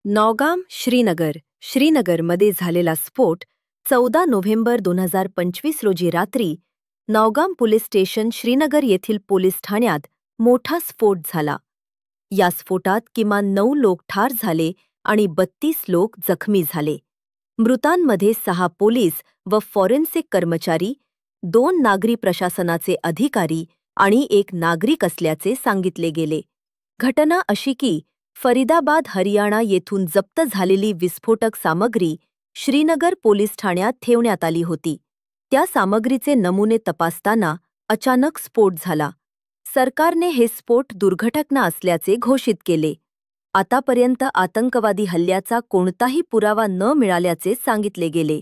नौगाम श्रीनगरमध्ये झालेला स्फोट 14 नोव्हेंबर 2025 रोजी रात्री नौगाम पोलीस स्टेशन श्रीनगर येथील पोलीस ठाण्यात मोठा स्फोट झाला. या स्फोटात किमान 9 लोक ठार झाले आणि 32 लोक जखमी झाले. मृतांमध्ये 6 पोलीस व फॉरेन्सिक कर्मचारी, 2 नागरी प्रशासनाचे अधिकारी आणि 1 नागरिक असल्याचे सांगितले गेले. घटना अशी की फरीदाबाद हरियाणा येथून जप्त झालेली विस्फोटक सामग्री श्रीनगर पोलीस ठाण्यात ठेवण्यात आली होती. त्या सामग्रीचे नमुने तपासताना अचानक स्फोट झाला. सरकारने हे स्फोट दुर्घटना असल्याचे घोषित केले. आतापर्यंत आतंकवादी हल्ल्याचा कोणताही पुरावा न मिळाल्याचे सांगितले गेले.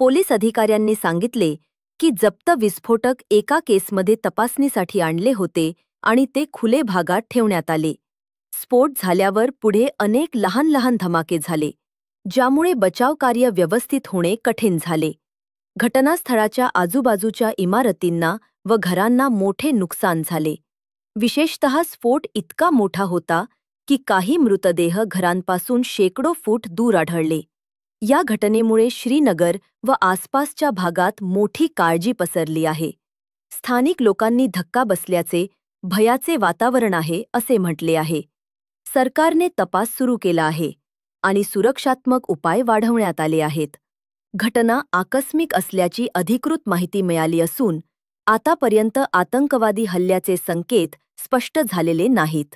पोलीस अधिकाऱ्यांनी सांगितले की जप्त विस्फोटक एका केसमध्ये तपासणीसाठी आणले होते आणि ते खुले भागात ठेवण्यात आले. स्फोट झाल्यावर पुढे अनेक लहान लहान धमाके झाले, ज्यामुळे बचावकार्य व्यवस्थित होणे कठीण झाले. घटनास्थळाच्या आजूबाजूच्या इमारतींना व घरांना मोठे नुकसान झाले. विशेषतः स्फोट इतका मोठा होता की काही मृतदेह घरांपासून शेकडो फूट दूर आढळले. या घटनेमुळे श्रीनगर व आसपासच्या भागात मोठी काळजी पसरली आहे. स्थानिक लोकांनी धक्का बसल्याचे, भयाचे वातावरण आहे असे म्हटले आहे. सरकारने तपास सुरू केला आहे आणि सुरक्षात्मक उपाय वाढवण्यात आले आहेत. घटना आकस्मिक असल्याची अधिकृत माहिती मिळाली असून आतापर्यंत आतंकवादी हल्ल्याचे संकेत स्पष्ट झालेले नाहीत.